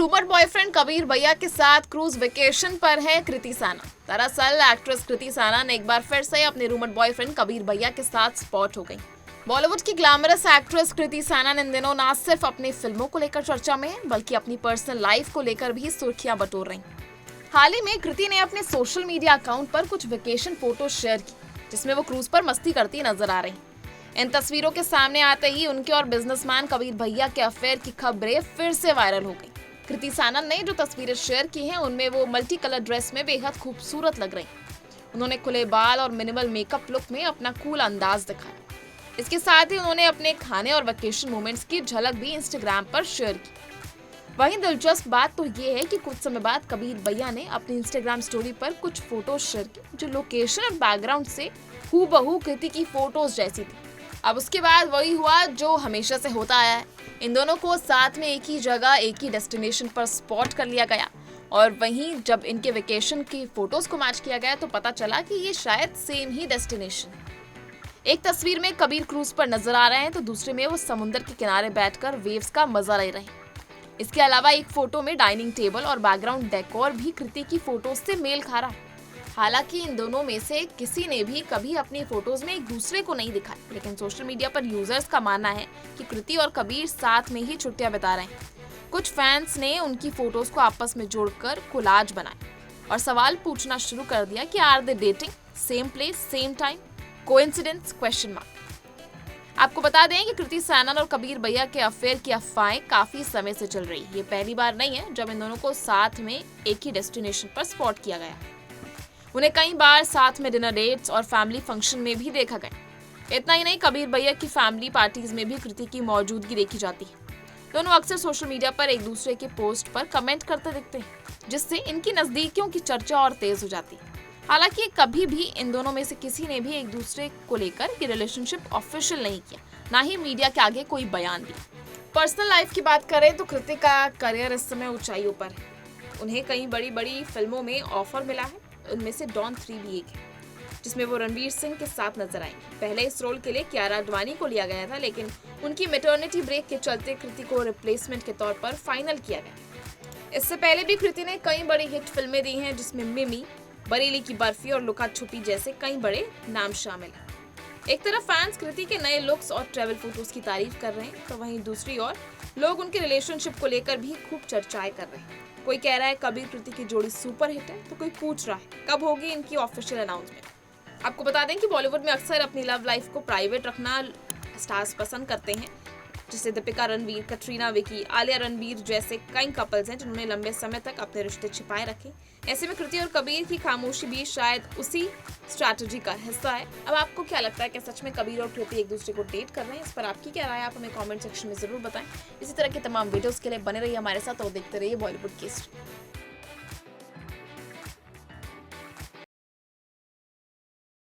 Rumour boyfriend Kabir भैया के साथ क्रूज वेकेशन पर है कृति साना। दरअसल एक्ट्रेस कृति साना ने एक बार फिर से अपने रूमर बॉयफ्रेंड कबीर भैया के साथ स्पॉट हो गई। बॉलीवुड की ग्लैमरस एक्ट्रेस कृति साना ने इन दिनों न सिर्फ अपनी फिल्मों को लेकर चर्चा में है बल्कि अपनी पर्सनल लाइफ को लेकर भी सुर्खियां बटोर रही। हाल ही में कृति ने अपने सोशल मीडिया अकाउंट पर कुछ वेकेशन फोटो शेयर की जिसमें वो क्रूज पर मस्ती करती नजर आ रही। इन तस्वीरों के सामने आते ही उनके और बिजनेसमैन कबीर भैया के अफेयर की खबरें फिर से वायरल हो गई। कृति सानन ने जो तस्वीरें शेयर की हैं उनमें वो मल्टी कलर ड्रेस में बेहद खूबसूरत लग रही। उन्होंने खुले बाल और मिनिमल मेकअप लुक में अपना कूल अंदाज दिखाया। इसके साथ ही उन्होंने अपने खाने और वेकेशन मोमेंट्स की झलक भी इंस्टाग्राम पर शेयर की। वहीं दिलचस्प बात तो ये है कि कुछ समय बाद कबीर भैया ने अपनी इंस्टाग्राम स्टोरी पर कुछ फोटोज शेयर की जो लोकेशन और बैकग्राउंड से हूबहू कृति की फोटोज जैसी थी। अब उसके बाद वही हुआ जो हमेशा से होता आया है। इन दोनों को साथ में एक ही जगह एक ही डेस्टिनेशन पर स्पॉट कर लिया गया और वहीं जब इनके वेकेशन की फोटोज को मैच किया गया तो पता चला कि ये शायद सेम ही डेस्टिनेशन। एक तस्वीर में कबीर क्रूज पर नजर आ रहे हैं तो दूसरे में वो समुद्र के किनारे बैठकर वेव्स का मजा ले रहे हैं। इसके अलावा एक फोटो में डाइनिंग टेबल और बैकग्राउंड डेकोर भी कृति की फोटोज से मेल खा रहा है। हालांकि इन दोनों में से किसी ने भी कभी अपनी फोटोज में एक दूसरे को नहीं दिखाया, लेकिन सोशल मीडिया पर यूजर्स का मानना है कि कृति और कबीर साथ में ही छुट्टियां बिता रहे हैं। कुछ फैंस ने उनकी फोटोज को आपस में जोड़कर कोलाज बनाए और सवाल पूछना शुरू कर दिया कि are they dating, same place, same time, coincidence? आपको बता दें कि कृति सानन और कबीर भैया के अफेयर की अफवाहें काफी समय से चल रही। ये पहली बार नहीं है जब इन दोनों को साथ में एक ही डेस्टिनेशन पर स्पॉट किया गया। उन्हें कई बार साथ में डिनर डेट्स और फैमिली फंक्शन में भी देखा गया। इतना ही नहीं, कबीर भैया की फैमिली पार्टीज में भी कृति की मौजूदगी देखी जाती है। दोनों अक्सर सोशल मीडिया पर एक दूसरे के पोस्ट पर कमेंट करते दिखते हैं, जिससे इनकी नजदीकियों की चर्चा और तेज हो जाती है। हालांकि कभी भी इन दोनों में से किसी ने भी एक दूसरे को लेकर ये रिलेशनशिप ऑफिशियल नहीं किया, ना ही मीडिया के आगे कोई बयान दिया। पर्सनल लाइफ की बात करें तो कृति का करियर इस समय ऊंचाइयों पर है। उन्हें कई बड़ी फिल्मों में ऑफर मिला है, उनमें से डॉन 3 भी एक है, जिसमें वो रणवीर सिंह के साथ नजर आई। पहले इस रोल के लिए कियारा आडवाणी को लिया गया था, लेकिन उनकी मैटरनिटी ब्रेक के चलते कृति को रिप्लेसमेंट के तौर पर फाइनल किया गया। इससे पहले भी कृति ने कई बड़ी हिट फिल्में दी हैं, जिसमें मिमी, बरेली की बर्फी और लुका छुपी जैसे कई बड़े नाम शामिल हैं। एक तरफ फैंस कृति के नए लुक्स और ट्रैवल फोटोज की तारीफ कर रहे हैं, तो वहीं दूसरी ओर लोग उनके रिलेशनशिप को लेकर भी खूब चर्चाएं कर रहे हैं। कोई कह रहा है कबीर कृति की जोड़ी सुपर हिट है, तो कोई पूछ रहा है कब होगी इनकी ऑफिशियल अनाउंसमेंट। आपको बता दें कि बॉलीवुड में अक्सर अपनी लव लाइफ को प्राइवेट रखना स्टार्स पसंद करते हैं, जिससे दीपिका रणवीर, कटरीना विकी, आलिया रणवीर जैसे कई कपल्स हैं जिन्होंने लंबे समय तक अपने रिश्ते छिपाए रखे। ऐसे में कृति और कबीर की खामोशी भी शायद उसी स्ट्रैटेजी का हिस्सा है। अब आपको क्या लगता है कि सच में कबीर और कृति एक दूसरे को डेट कर रहे हैं? इस पर आपकी क्या राय है? आप हमें कमेंट सेक्शन में जरूर बताएं। इसी तरह के तमाम वीडियोस के लिए बने रहिए हमारे साथ और देखते रहिए बॉलीवुड की हिस्ट्री।